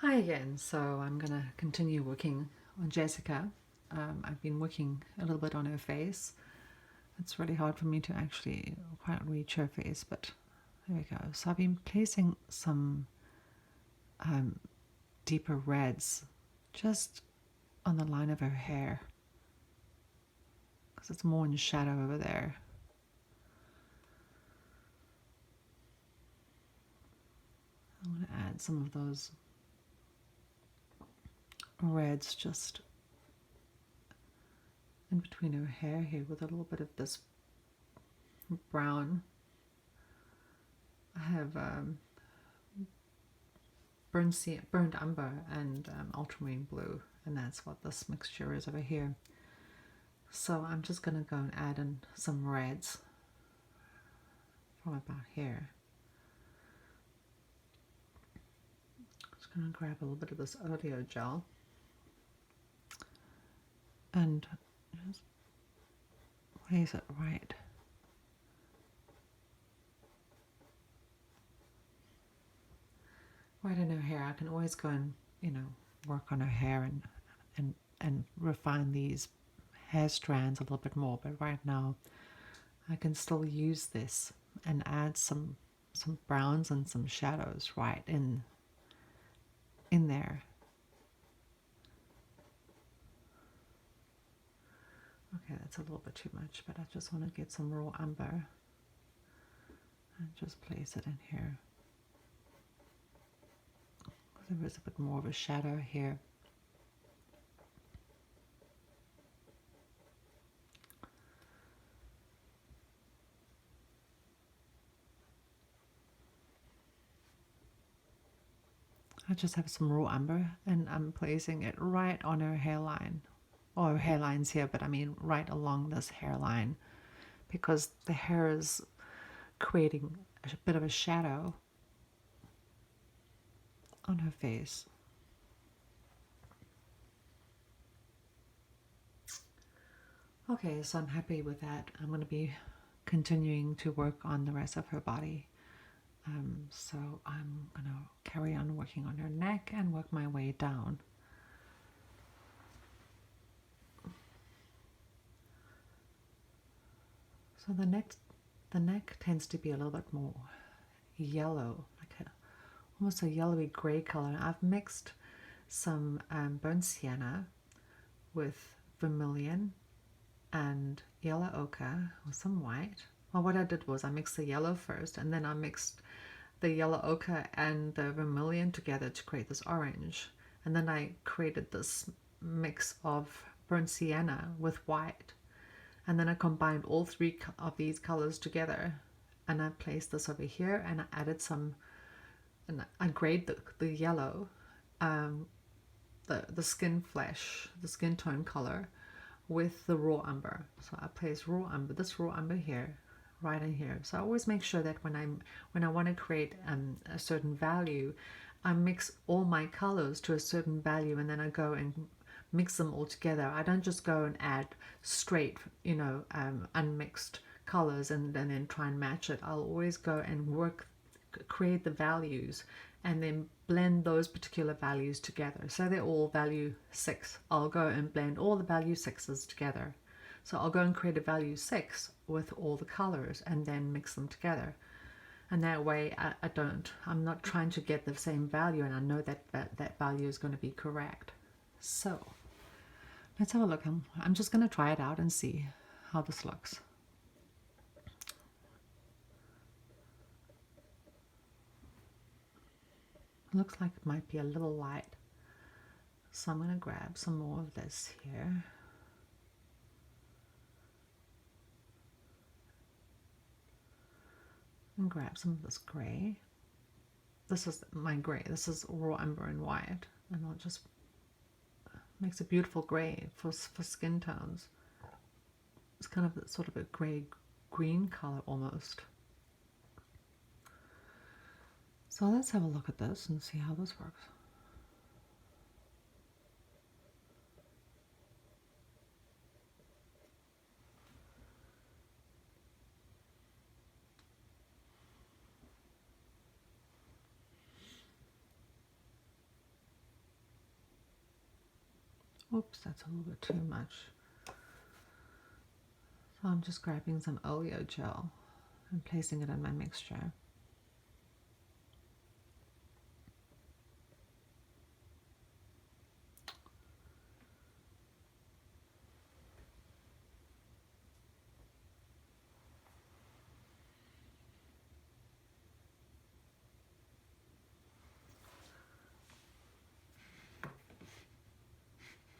Hi again. So I'm gonna continue working on Jessica. I've been working a little bit on her face. It's really hard for me to actually quite reach her face, but there we go. So I've been placing some deeper reds just on the line of her hair because it's more in shadow over there. I want to add some of those reds just in between her hair here with a little bit of this brown. I have burnt umber and ultramarine blue, and that's what this mixture is over here. So I'm just going to go and add in some reds from about here. Just going to grab a little bit of this audio gel and just place it right in her hair. I can always go and work on her hair and refine these hair strands a little bit more, but right now I can still use this and add some browns and some shadows right in there. Okay, that's a little bit too much, but I just want to get some raw umber and just place it in here. There is a bit more of a shadow here. I just have some raw umber and I'm placing it right on her hairline, or her hairline's here, but I mean right along this hairline, because the hair is creating a bit of a shadow on her face. Okay, so I'm happy with that. I'm going to be continuing to work on the rest of her body. So I'm going to carry on working on her neck and work my way down. So the neck tends to be a little bit more yellow, like almost a yellowy gray color. I've mixed some burnt sienna with vermilion and yellow ochre with some white. Well, what I did was I mixed the yellow first, and then I mixed the yellow ochre and the vermilion together to create this orange. And then I created this mix of burnt sienna with white. And then I combined all three of these colors together, and I placed this over here, and I added some, and I grayed the yellow, the skin flesh, the skin tone color with the raw umber. So I place raw umber, this raw umber here, right in here. So I always make sure that when I want to create a certain value, I mix all my colors to a certain value, and then I go and mix them all together. I don't just go and add straight, unmixed colors and then try and match it. I'll always go and create the values and then blend those particular values together. So they're all value 6. I'll go and blend all the value 6s together. So I'll go and create a value 6 with all the colors and then mix them together. And that way I'm not trying to get the same value, and I know that value is going to be correct. So let's have a look. I'm just going to try it out and see how this looks. It looks like it might be a little light. So I'm going to grab some more of this here. And grab some of this gray. This is my gray. This is raw umber and white. And I'll just makes a beautiful gray for skin tones. It's kind of sort of a gray-green color almost. So let's have a look at this and see how this works. Oops, that's a little bit too much. So I'm just grabbing some oleo gel and placing it in my mixture.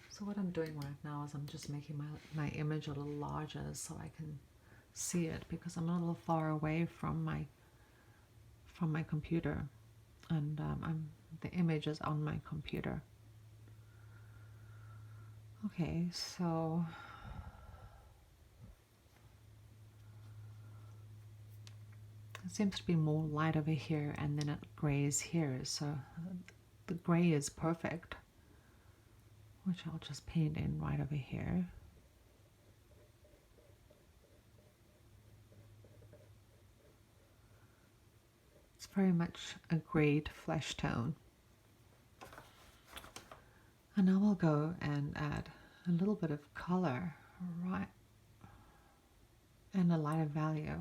So what I'm doing right now is I'm just making my image a little larger so I can see it, because I'm a little far away from my computer, and the image is on my computer. Okay, so it seems to be more light over here, and then it grays here, so the gray is perfect, which I'll just paint in right over here. It's very much a grayed flesh tone. And now we'll go and add a little bit of color, right, and a lighter value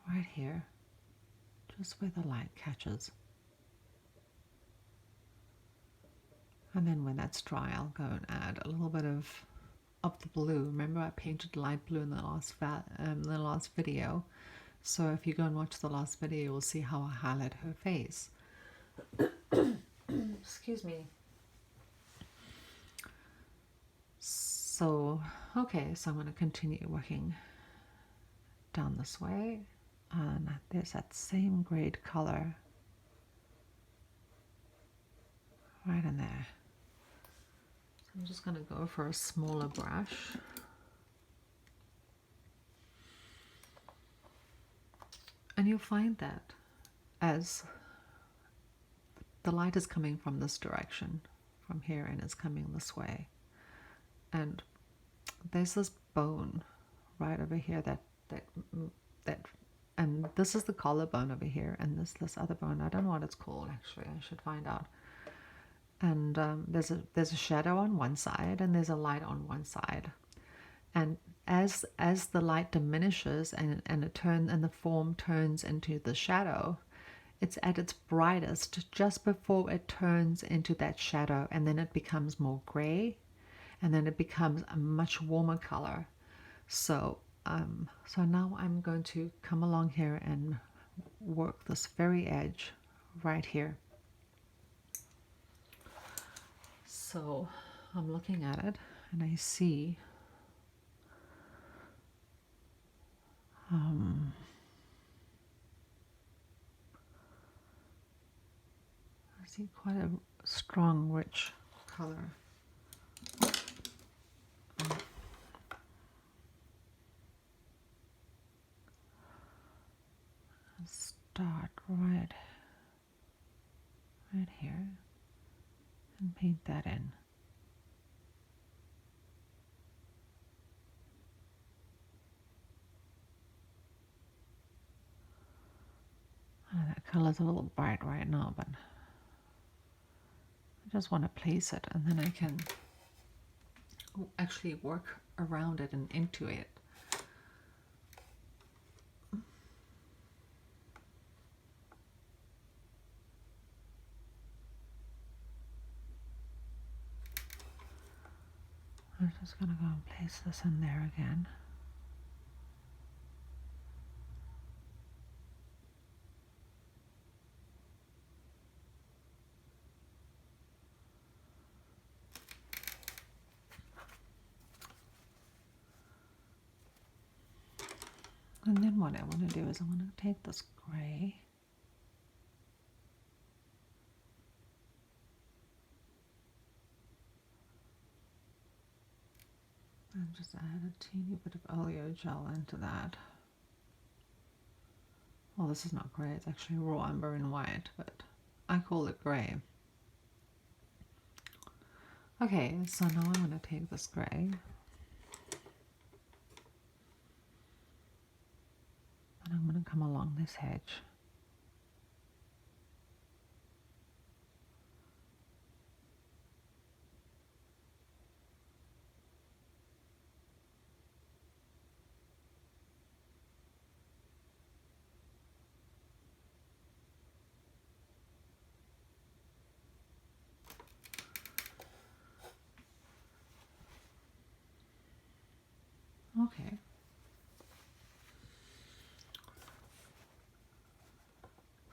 right here, just where the light catches. And then when that's dry, I'll go and add a little bit of the blue. Remember, I painted light blue in the last video. So if you go and watch the last video, you'll see how I highlight her face. Excuse me. So, okay, so I'm going to continue working down this way. And there's that same grade color right in there. So I'm just going to go for a smaller brush. And you'll find that as the light is coming from this direction, from here, and it's coming this way. And there's this bone right over here that and this is the collarbone over here, and this other bone, I don't know what it's called actually, I should find out. And there's a shadow on one side and there's a light on one side. And as the light diminishes and the form turns into the shadow, it's at its brightest just before it turns into that shadow, and then it becomes more gray, and then it becomes a much warmer color. So so now I'm going to come along here and work this very edge right here. So I'm looking at it and I see I see quite a strong, rich color. Start right here and paint that in. That color's a little bright right now, but I just want to place it, and then I can actually work around it and into it. I'm just going to go and place this in there again. And then what I want to do is I want to take this gray and just add a teeny bit of oleo gel into that. Well, this is not gray, it's actually raw umber and white, but I call it gray. Okay, so now I'm going to take this gray and I'm going to come along this edge.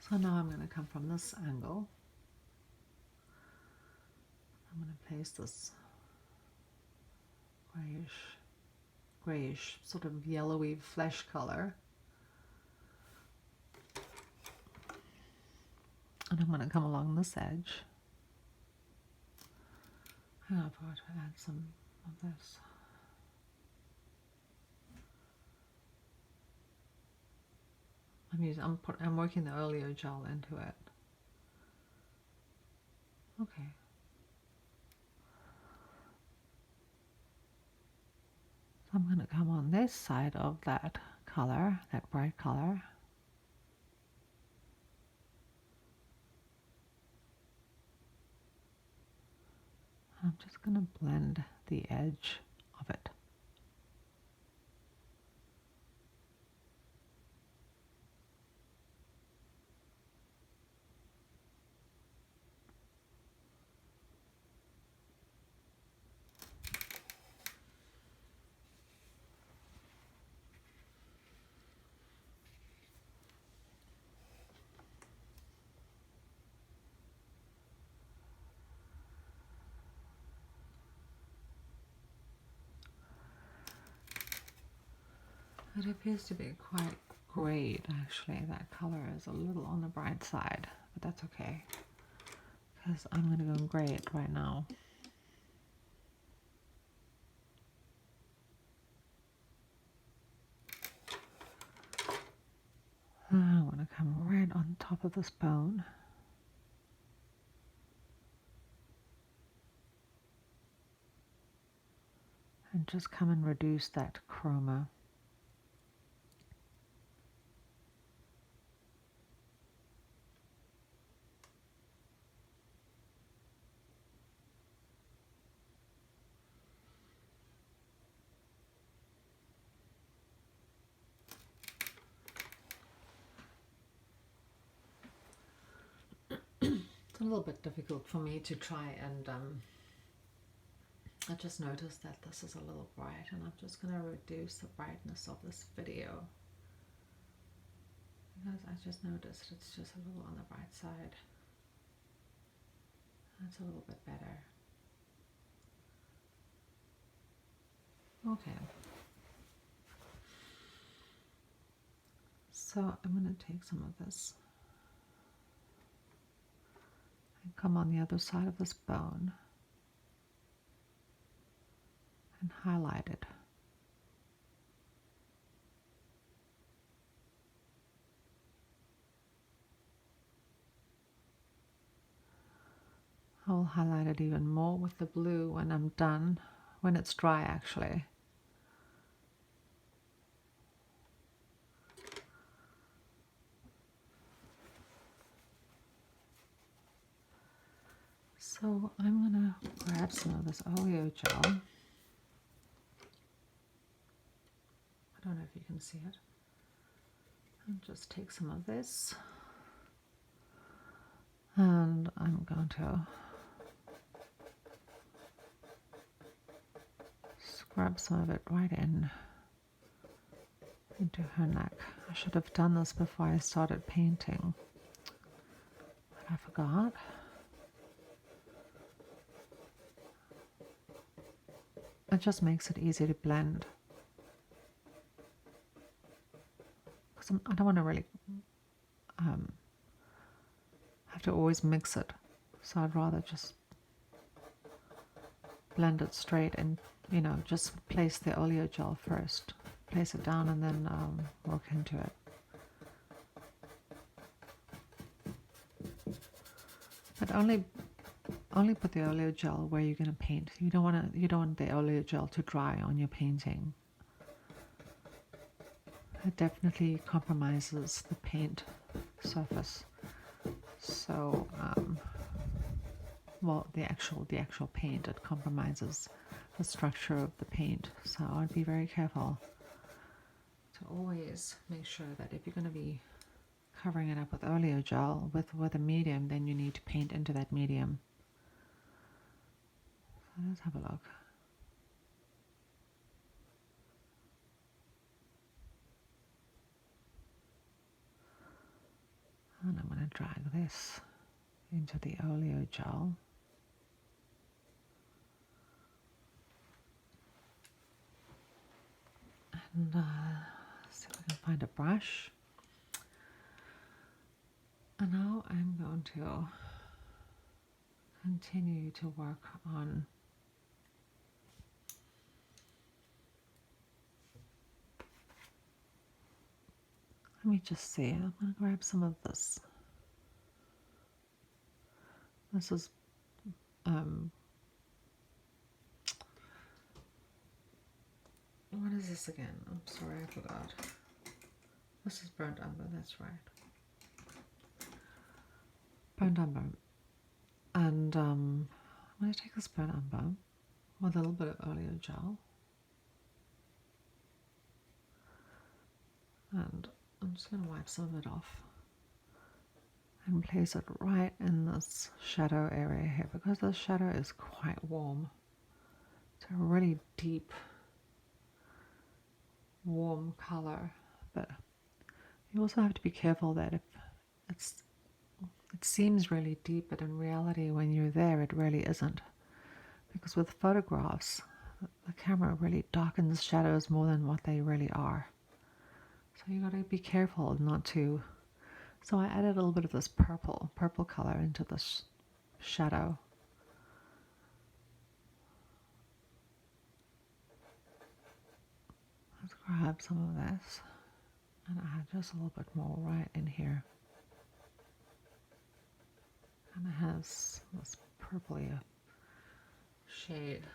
So now I'm going to come from this angle. I'm going to place this grayish, sort of yellowy flesh color. And I'm going to come along this edge. And I've got to add some of this. I'm working the oleo gel into it. Okay. So I'm going to come on this side of that color, that bright color. I'm just going to blend the edge of it. It appears to be quite great, actually. That color is a little on the bright side, but that's okay, because I'm going to go great right now. I want to come right on top of this bone. And just come and reduce that chroma. It's a little bit difficult for me to try and I just noticed that this is a little bright, and I'm just going to reduce the brightness of this video because I just noticed it's just a little on the bright side. That's a little bit better. Okay. So I'm going to take some of this and come on the other side of this bone and highlight it. I will highlight it even more with the blue when I'm done, when it's dry actually. So I'm going to grab some of this oleo gel. I don't know if you can see it. And just take some of this. And I'm going to scrub some of it right into her neck. I should have done this before I started painting, but I forgot. It just makes it easy to blend. Because I don't want to really have to always mix it. So I'd rather just blend it straight and, you know, just place the oleo gel first. Place it down and then work into it. But only put the oleo gel where you're going to paint. You don't want the oleo gel to dry on your painting. It definitely compromises the paint surface. So, well, the actual paint, it compromises the structure of the paint. So I'd be very careful to always make sure that if you're going to be covering it up with oleo gel with a medium, then you need to paint into that medium. So let's have a look. And I'm going going to drag this into the oleo gel. And see if I can find a brush. And now I'm going to continue to work on let me just see, I'm going to grab some of this. This is what is this again? I'm sorry, I forgot. This is burnt umber, that's right. Burnt umber. And I'm going to take this burnt umber with a little bit of oleo gel. And I'm just going to wipe some of it off and place it right in this shadow area here, because the shadow is quite warm. It's a really deep, warm color, but you also have to be careful that if it seems really deep, but in reality when you're there it really isn't, because with photographs the camera really darkens shadows more than what they really are. So you got to be careful not to. So I added a little bit of this purple color into this shadow. Let's grab some of this and add just a little bit more right in here. And it has this purpley shade.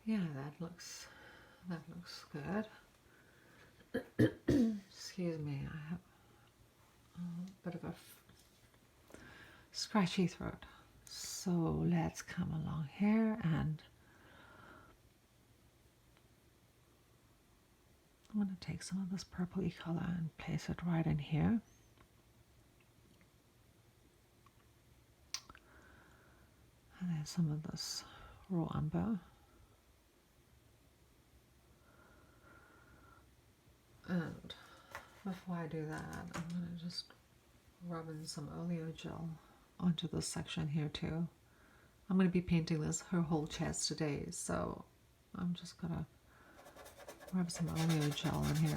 Yeah, that looks good. Excuse me, I have a bit of a scratchy throat. So let's come along here, and I'm going to take some of this purpley color and place it right in here. And there's some of this raw umber. And before I do that, I'm going to just rub in some oleo gel onto this section here too. I'm going to be painting her whole chest today, so I'm just going to rub some oleo gel in here.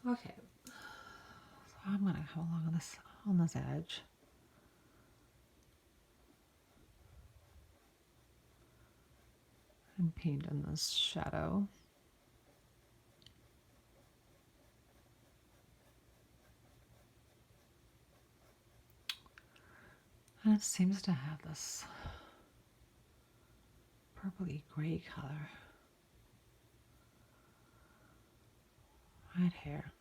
Okay, so I'm going to come along on this edge. And paint in this shadow. And it seems to have this purpley gray color right here.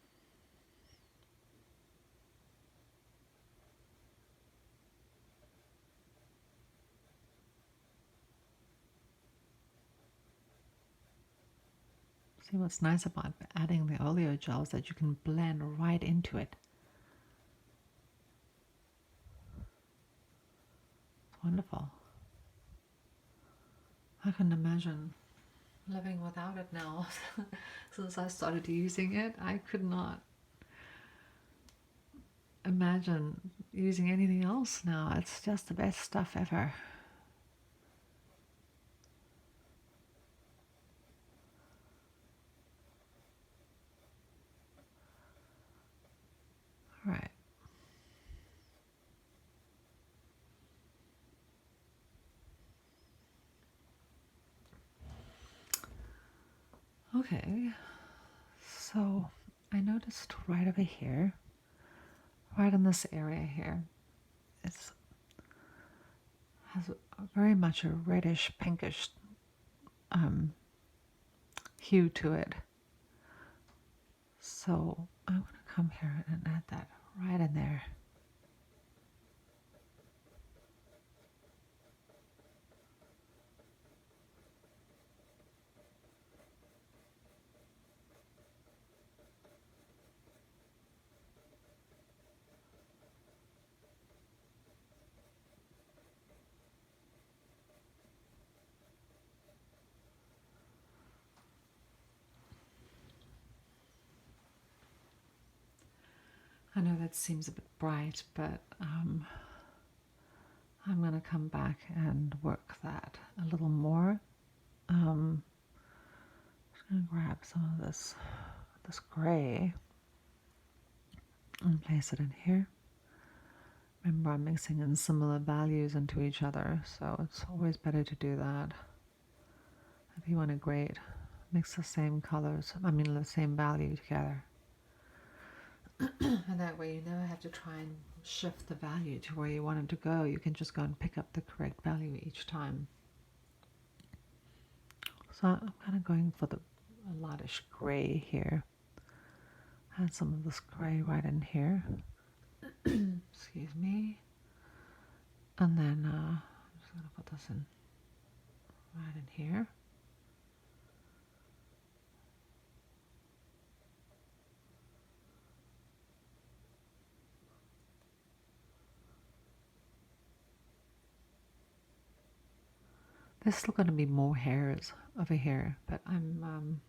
See, what's nice about adding the oleo gel is that you can blend right into it. It's wonderful. I couldn't imagine living without it now. Since I started using it, I could not imagine using anything else now. It's just the best stuff ever. All right. Okay, so I noticed right over here, right in this area here, it has very much a reddish pinkish hue to it. So I'm going to come here and add that right in there. I know that seems a bit bright, but I'm going to come back and work that a little more. I'm just going to grab some of this gray and place it in here. Remember, I'm mixing in similar values into each other, so it's always better to do that. If you want to grade, mix the same colors, the same value together. And that way you never have to try and shift the value to where you want it to go. You can just go and pick up the correct value each time. So I'm kind of going for the lightish gray here. Add some of this gray right in here. Excuse me. And then I'm just going to put this in right in here. There's still going to be more hairs over here, but I'm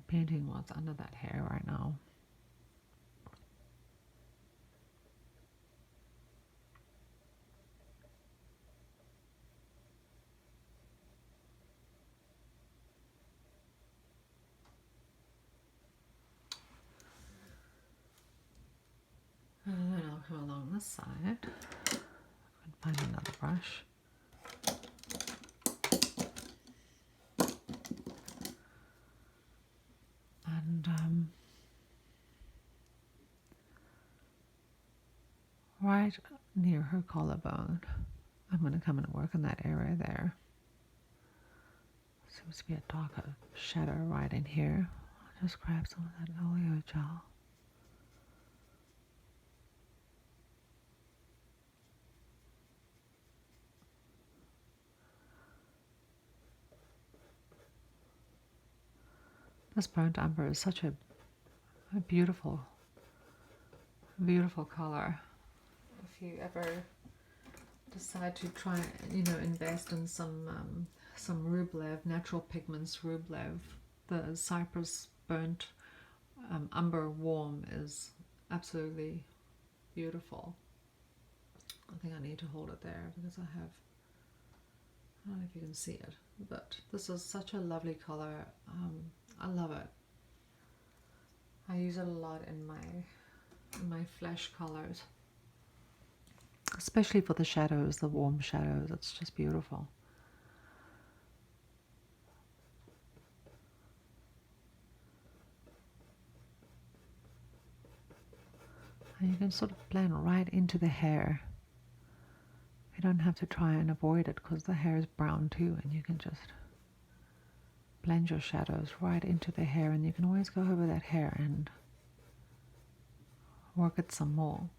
painting what's under that hair right now. And then I'll come along this side and find another brush. And right near her collarbone, I'm going to come and work in that area there. Seems to be a darker shadow right in here. I'll just grab some of that oleo gel. This burnt umber is such a beautiful, beautiful color. If you ever decide to try, invest in some Rublev, natural pigments Rublev, the cypress burnt umber warm is absolutely beautiful. I think I need to hold it there because I don't know if you can see it, but this is such a lovely color. I love it. I use it a lot in my flesh colors, especially for the shadows, the warm shadows. It's just beautiful. And you can sort of blend right into the hair. You don't have to try and avoid it because the hair is brown too, and you can just blend your shadows right into the hair, and you can always go over that hair and work it some more.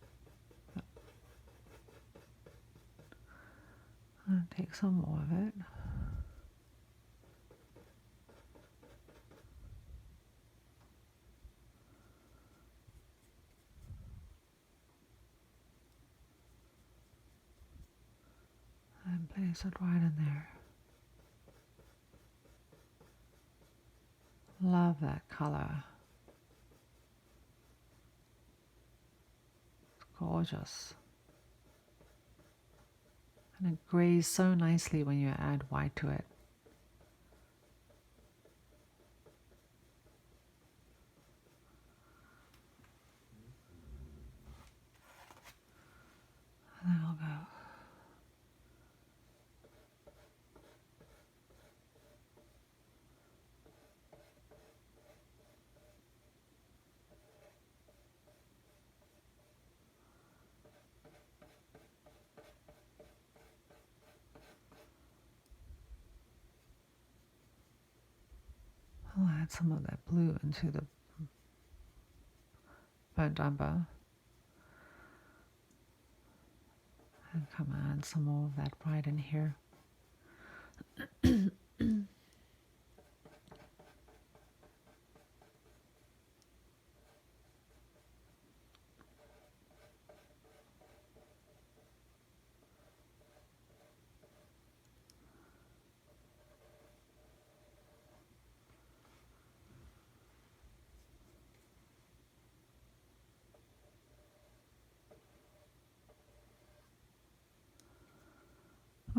I'll take some more of it. And place it right in there. Love that color. It's gorgeous. And it grays so nicely when you add white to it. And then I'll go. I'll add some of that blue into the burnt umber. And come add some more of that right in here.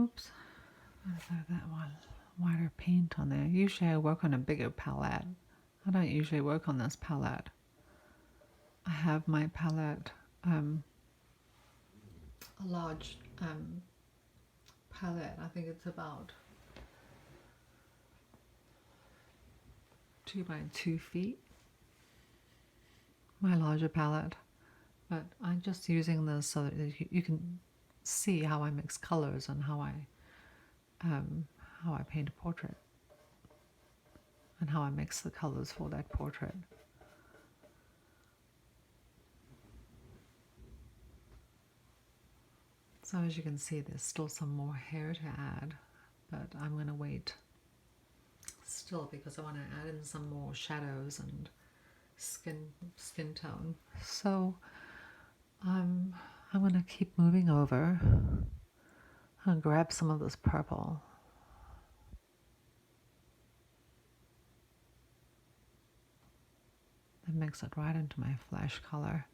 Oops, I have that one whiter paint on there. Usually I work on a bigger palette. I don't usually work on this palette. I have my palette, a large palette. I think it's about 2 by 2 feet. My larger palette, but I'm just using this so that you can see how I mix colors and how I paint a portrait and how I mix the colors for that portrait. So as you can see, there's still some more hair to add, but I'm going to wait still because I want to add in some more shadows and skin tone. So I'm going to keep moving over and grab some of this purple. And mix it right into my flesh color.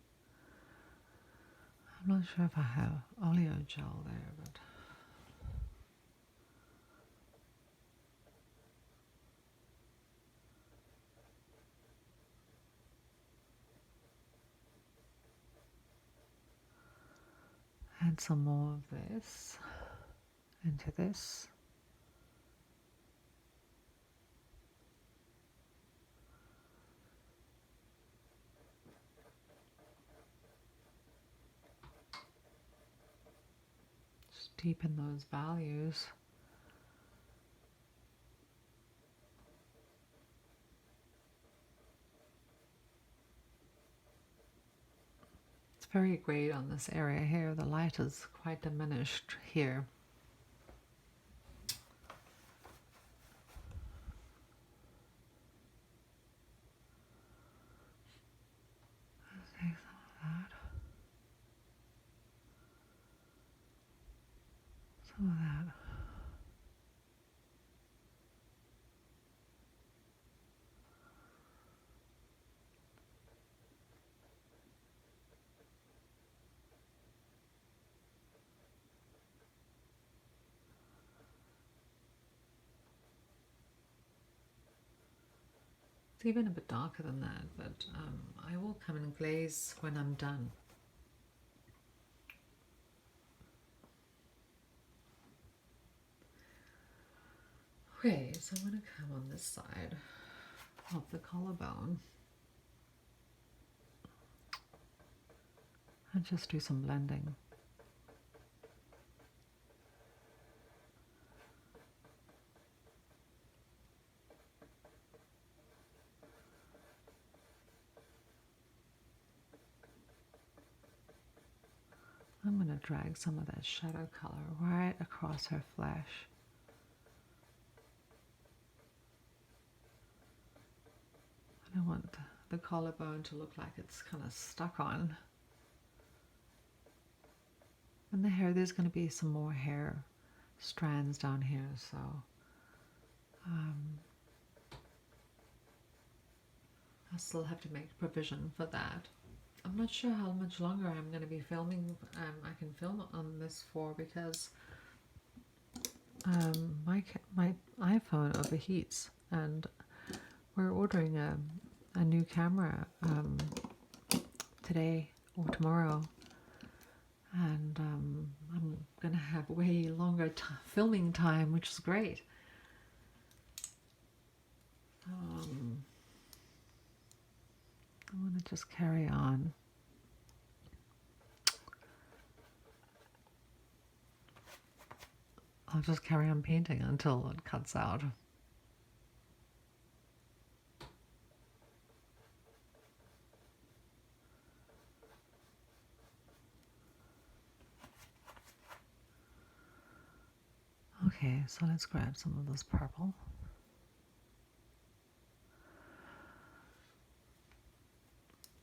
I'm not sure if I have oleo gel there, but add some more of this into this. Just deepen those values. It's very great on this area here. The light is quite diminished here. Take some of that. Some of that. It's even a bit darker than that, but I will come and glaze when I'm done. Okay, so I'm going to come on this side of the collarbone and just do some blending. I'm going to drag some of that shadow color right across her flesh. I don't want the collarbone to look like it's kind of stuck on. And the hair, there's going to be some more hair strands down here, so I still have to make provision for that. I'm not sure how much longer I'm going to be filming. I can film on this for because my iPhone overheats, and we're ordering a new camera today or tomorrow, and I'm going to have way longer filming time, which is great. I want to just carry on. I'll just carry on painting until it cuts out. Okay, so let's grab some of this purple.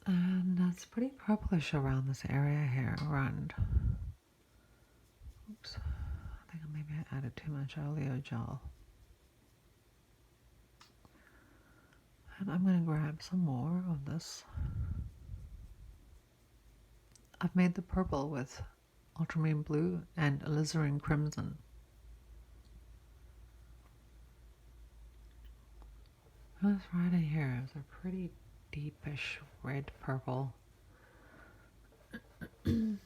And that's pretty purplish around this area here, around. Oops, I think maybe I added too much oleo gel. And I'm going to grab some more of this. I've made the purple with ultramarine blue and alizarin crimson. goes right in here. It's a pretty deepish red purple. In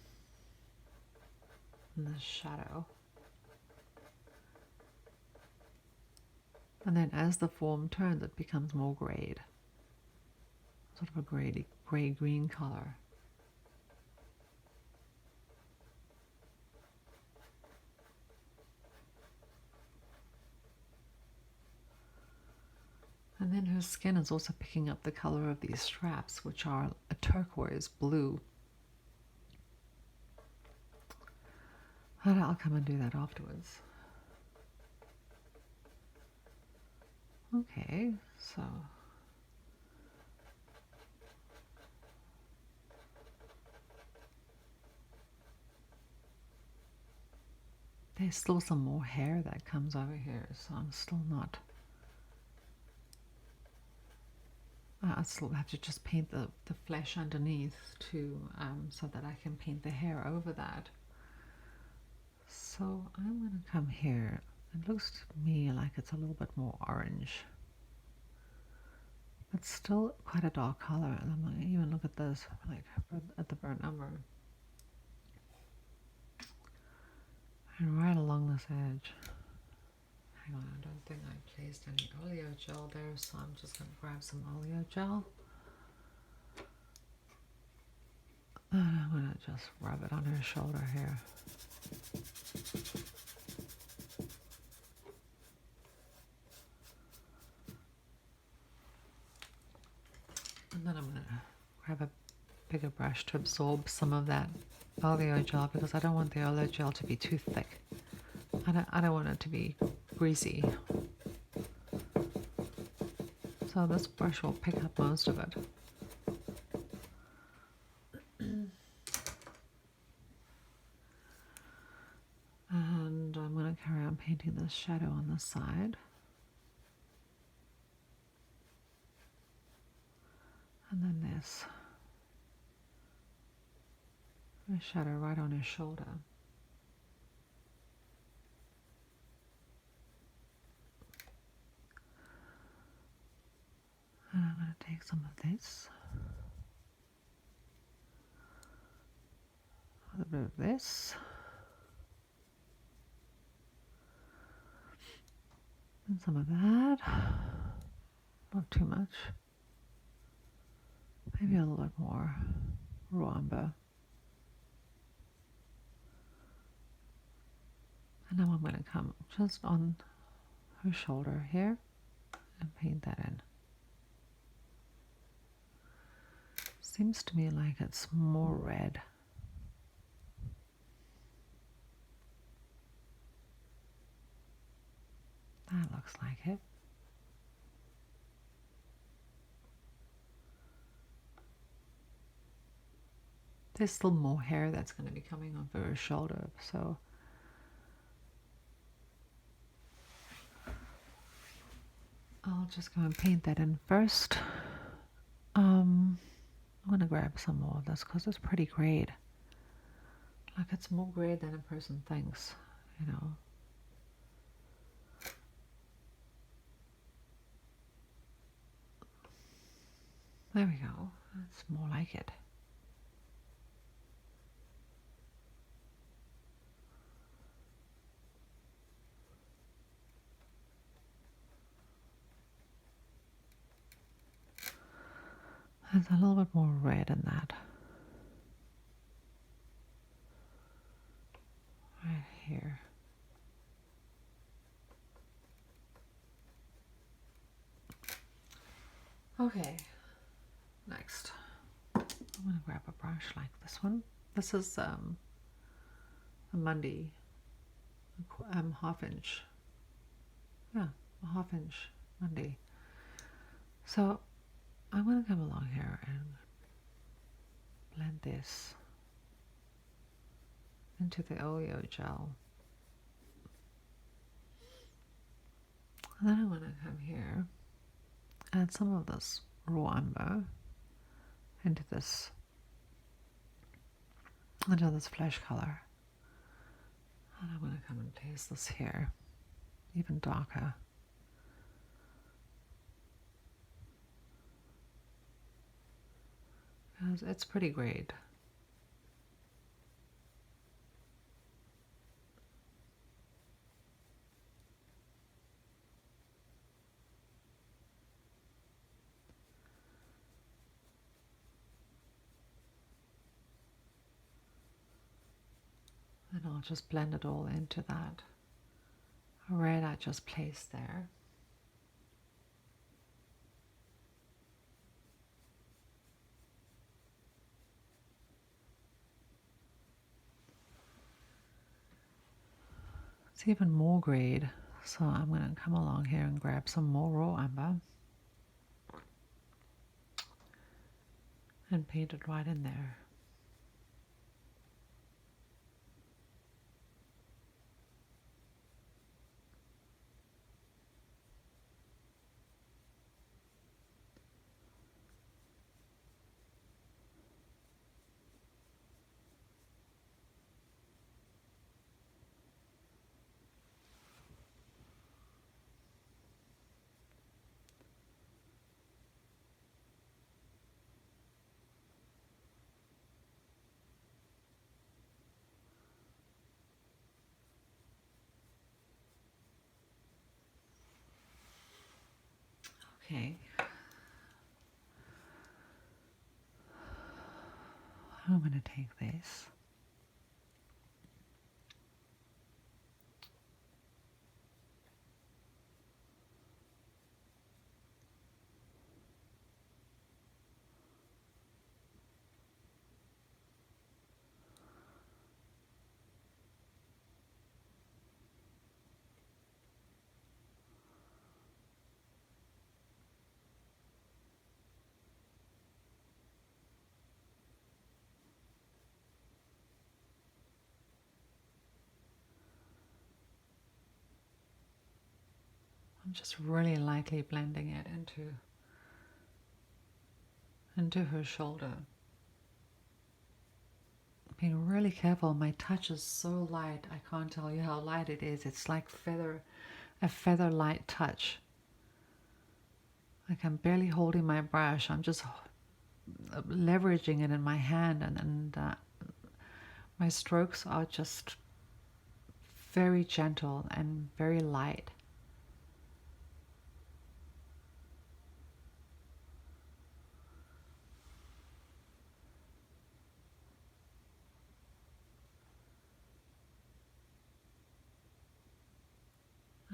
the shadow. And then as the form turns, it becomes more grayed. Sort of a gray-green color. And then her skin is also picking up the color of these straps, which are a turquoise blue. And I'll come and do that afterwards. Okay, so there's still some more hair that comes over here, so I'm still not. I still have to just paint the flesh underneath to so that I can paint the hair over that. So I'm going to come here. It looks to me like it's a little bit more orange. It's still quite a dark color. And I'm going to even look at this, like at the burnt umber. And right along this edge. Hang on, I don't think I placed any oleo gel there, so I'm just going to grab some oleo gel. And I'm going to just rub it on her shoulder here. And then I'm going to grab a bigger brush to absorb some of that oleo gel, because I don't want the oleo gel to be too thick. I don't want it to be greasy. So this brush will pick up most of it. And I'm going to carry on painting this shadow on the side. And then this. A shadow right on his shoulder. And I'm going to take some of this. A little bit of this. And some of that. Not too much. Maybe a little bit more raw umber. And now I'm going to come just on her shoulder here and paint that in. Seems to me like it's more red. That looks like it. There's still more hair that's going to be coming over her shoulder, so I'll just go and paint that in first. I'm going to grab some more of this because it's pretty grayed. Like it's more grayed than a person thinks, you know. There we go. That's more like it. There's a little bit more red in that. Right here. Okay, next. I'm going to grab a brush like this one. This is a Mundy half inch. Yeah, a half inch Mundy. So I'm going to come along here and blend this into the oleo gel. And then I'm going to come here, add some of this raw umber into this flesh color. And I'm going to come and place this here, even darker. It's pretty great. And I'll just blend it all into that red I just placed there. It's even more grade, so I'm going to come along here and grab some more raw umber and paint it right in there. Okay. I'm going to take this. I'm just really lightly blending it into her shoulder. Being really careful. My touch is so light. I can't tell you how light it is. It's like a feather light touch. Like I'm barely holding my brush. I'm just leveraging it in my hand, and my strokes are just very gentle and very light.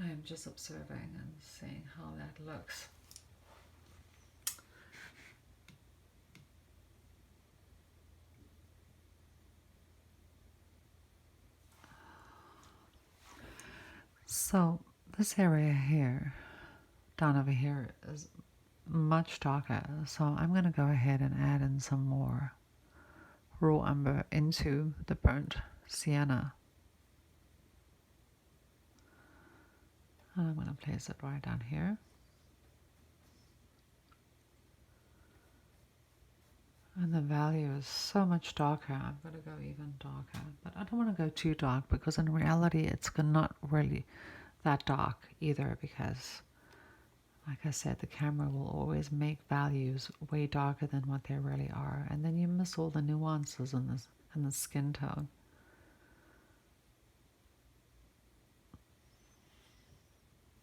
I am just observing and seeing how that looks. So this area here, down over here, is much darker. So I'm going to go ahead and add in some more raw umber into the burnt sienna. And I'm going to place it right down here. And the value is so much darker. I'm going to go even darker. But I don't want to go too dark, because in reality it's not really that dark either, because like I said, the camera will always make values way darker than what they really are. And then you miss all the nuances in the skin tone.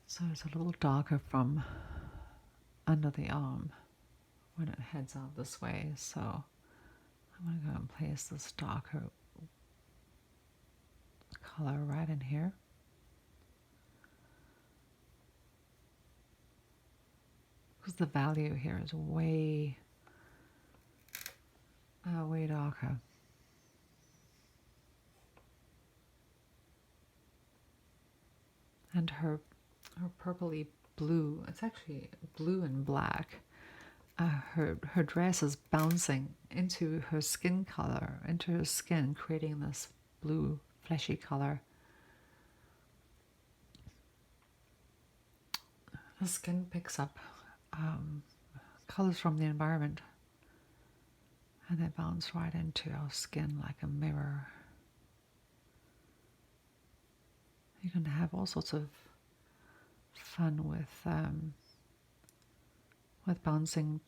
So it's a little darker from under the arm when it heads out this way. So I'm going to go and place this darker color right in here. Because the value here is way darker. And her purpley blue, it's actually blue and black. Her dress is bouncing into her skin color, into her skin, creating this blue fleshy color. The skin picks up colors from the environment, and they bounce right into our skin like a mirror. You can have all sorts of fun with bouncing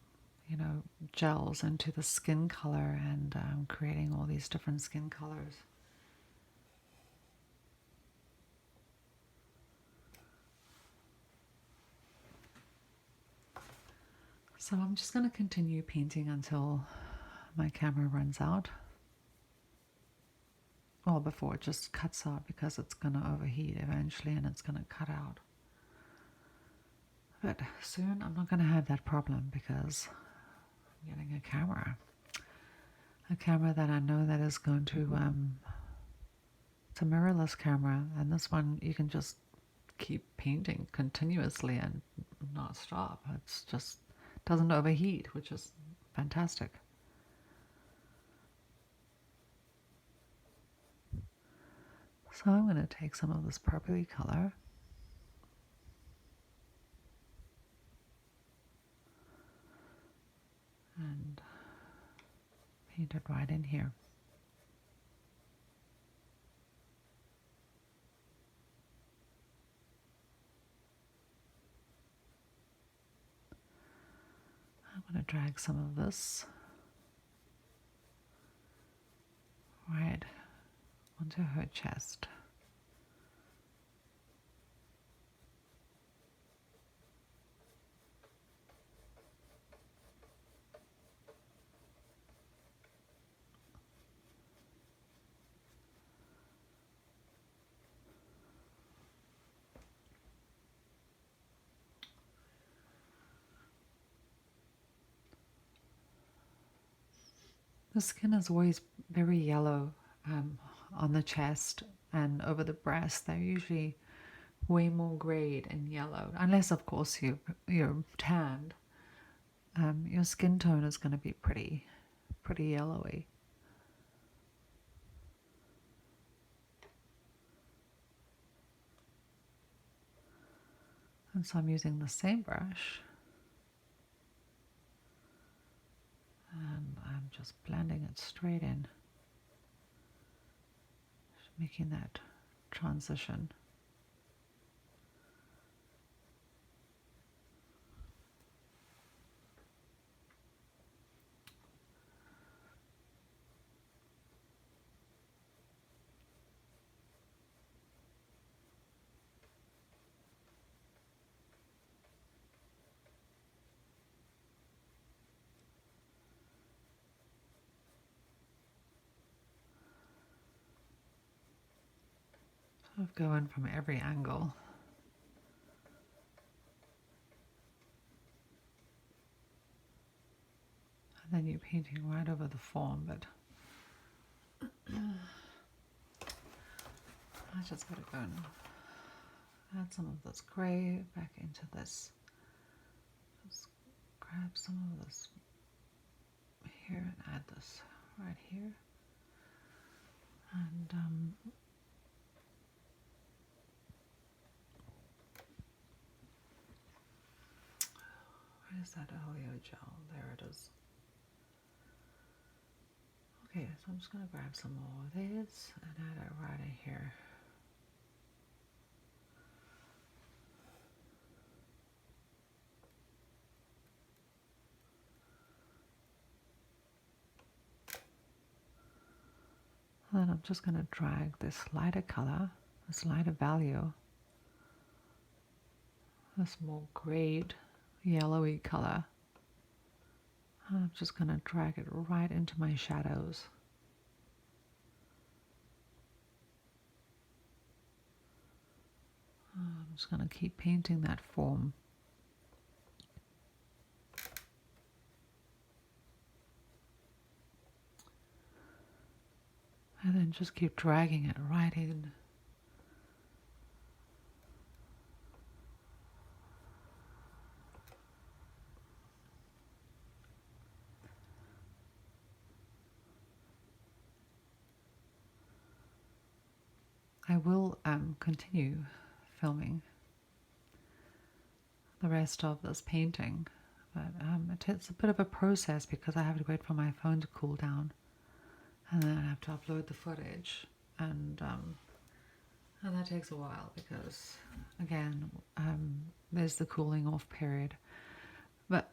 you know, gels into the skin color and creating all these different skin colors. So I'm just going to continue painting until my camera runs out. Well, before it just cuts out, because it's going to overheat eventually and it's going to cut out. But soon I'm not going to have that problem because I'm getting a camera. A camera that I know that is going to, it's a mirrorless camera, and this one you can just keep painting continuously and not stop. It's just doesn't overheat, which is fantastic. So I'm going to take some of this purpley color and paint it right in here. I'm going to drag some of this right onto her chest. The skin is always very yellow on the chest and over the breast. They're usually way more grayed and yellow, unless of course you're tanned. Your skin tone is going to be pretty yellowy. And so I'm using the same brush, and I'm just blending it straight in, just making that transition. Sort of go in from every angle. And then you're painting right over the form, but I just gotta go and add some of this gray back into this. Just grab some of this here and add this right here. And where's that oleo gel? There it is. Okay, so I'm just going to grab some more of this and add it right in here. And then I'm just going to drag this lighter color, this lighter value, this more grayed, yellowy color. And I'm just going to drag it right into my shadows. I'm just going to keep painting that form. And then just keep dragging it right in. I will continue filming the rest of this painting, but it's a bit of a process because I have to wait for my phone to cool down, and then I have to upload the footage, and that takes a while because, again, there's the cooling off period. But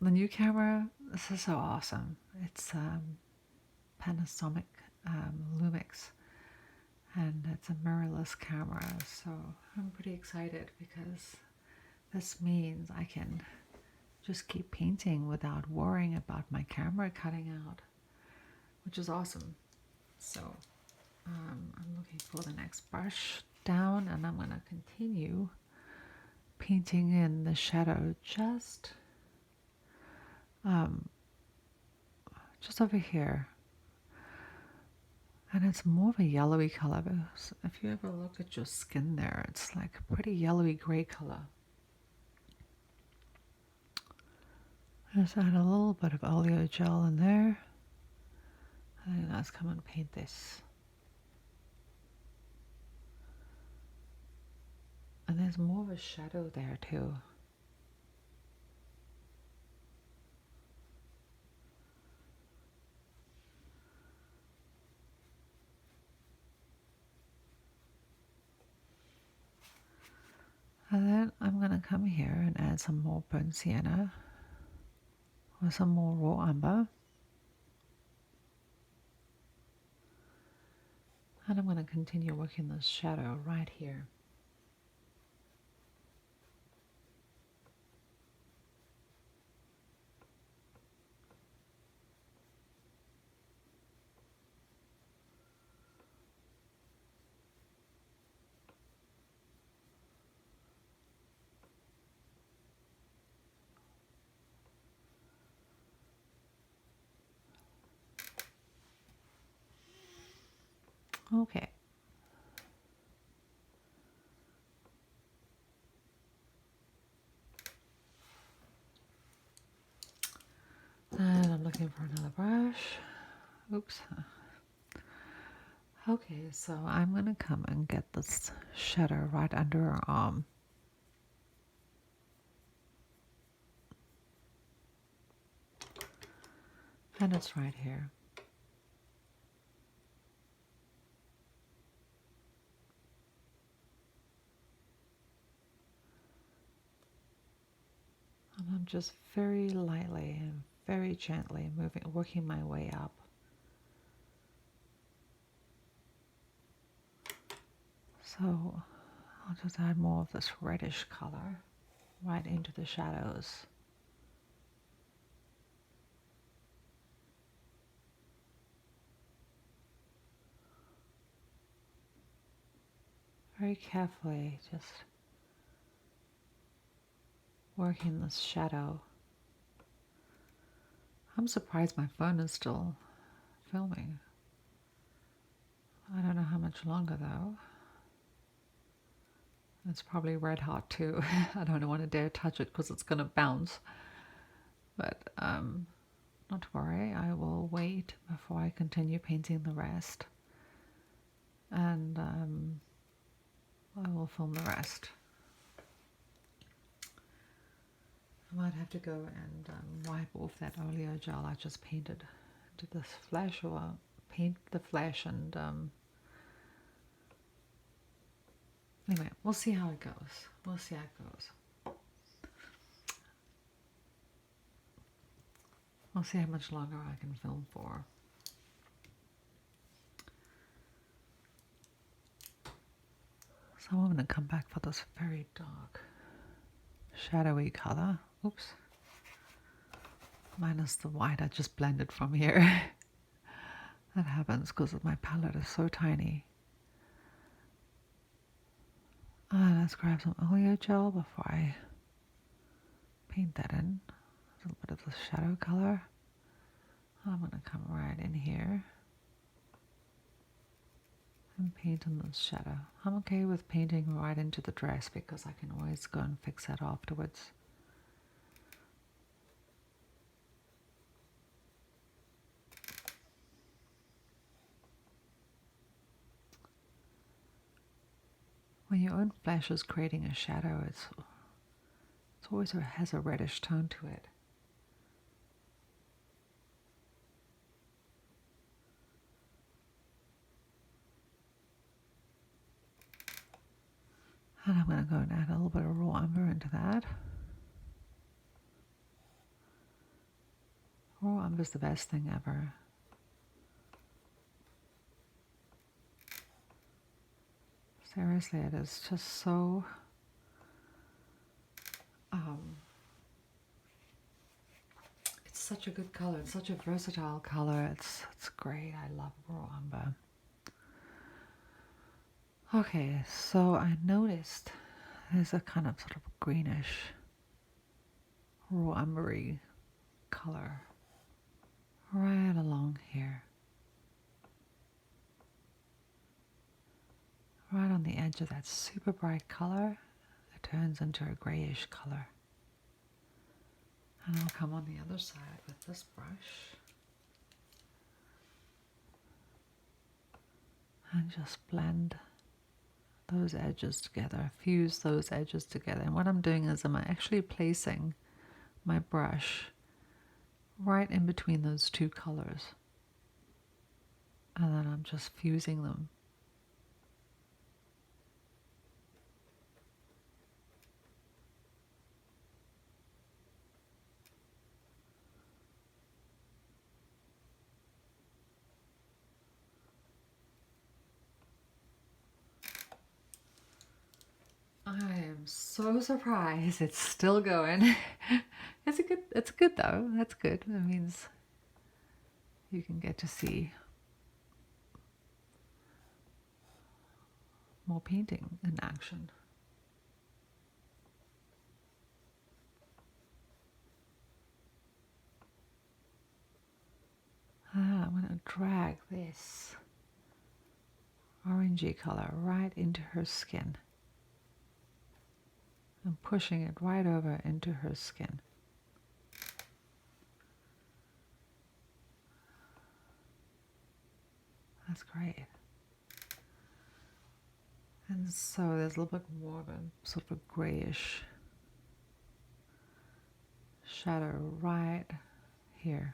the new camera, this is so awesome. It's Panasonic Lumix, and it's a mirrorless camera, so I'm pretty excited because this means I can just keep painting without worrying about my camera cutting out, which is awesome. So I'm looking for the next brush down, and I'm going to continue painting in the shadow just over here. And it's more of a yellowy color, because if you ever look at your skin there, it's like a pretty yellowy gray color. Just add a little bit of oleo gel in there. And then let's come and paint this. And there's more of a shadow there too. And then I'm going to come here and add some more burnt sienna or some more raw umber. And I'm going to continue working this shadow right here. Okay. And I'm looking for another brush. Oops. Okay, so I'm going to come and get this shadow right under her arm. And it's right here. And I'm just very lightly and very gently working my way up. So I'll just add more of this reddish color right into the shadows. Very carefully, just working this shadow. I'm surprised my phone is still filming. I don't know how much longer though. It's probably red hot too. I don't want to dare touch it because it's going to bounce. But not to worry, I will wait before I continue painting the rest. And I will film the rest. I might have to go and wipe off that oleo gel I just painted to this flesh, or paint the flesh and anyway, we'll see how it goes. We'll see how it goes. We'll see how much longer I can film for. So I'm going to come back for this very dark, shadowy color. Oops. Minus the white I just blended from here. That happens because my palette is so tiny. Let's grab some oleo gel before I paint that in. A little bit of the shadow color. I'm going to come right in here and paint in the shadow. I'm okay with painting right into the dress because I can always go and fix that afterwards. When your own flesh is creating a shadow, it's always has a reddish tone to it. And I'm going to go and add a little bit of raw umber into that. Raw umber is the best thing ever. Seriously, it is just so it's such a good color. It's such a versatile color. It's great. I love raw umber. Okay, so I noticed there's a kind of sort of greenish raw umbery color right along here. Right on the edge of that super bright color, it turns into a grayish color. And I'll come on the other side with this brush and just blend those edges together, fuse those edges together. And what I'm doing is I'm actually placing my brush right in between those two colors. And then I'm just fusing them. I am so surprised it's still going. It's good though. That's good. That means you can get to see more painting in action. I'm going to drag this orangey color right into her skin. I'm pushing it right over into her skin. That's great. And so there's a little bit more of a sort of a grayish shadow right here.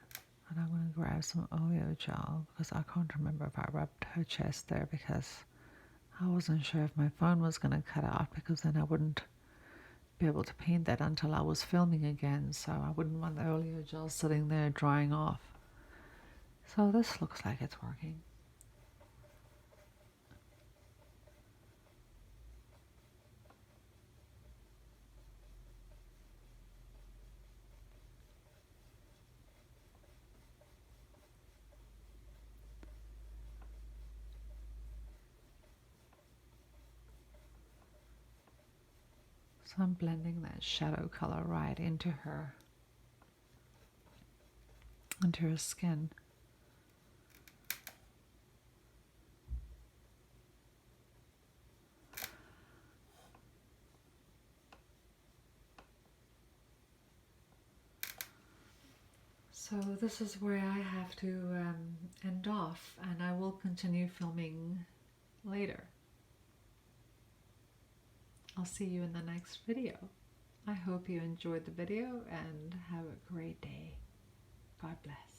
And I'm going to grab some oleo gel because I can't remember if I rubbed her chest there because I wasn't sure if my phone was going to cut out, because then I wouldn't be able to paint that until I was filming again. So I wouldn't want the oleo gel sitting there drying off. So this looks like it's working. So I'm blending that shadow color right into her skin. So this is where I have to end off, and I will continue filming later. I'll see you in the next video. I hope you enjoyed the video and have a great day. God bless.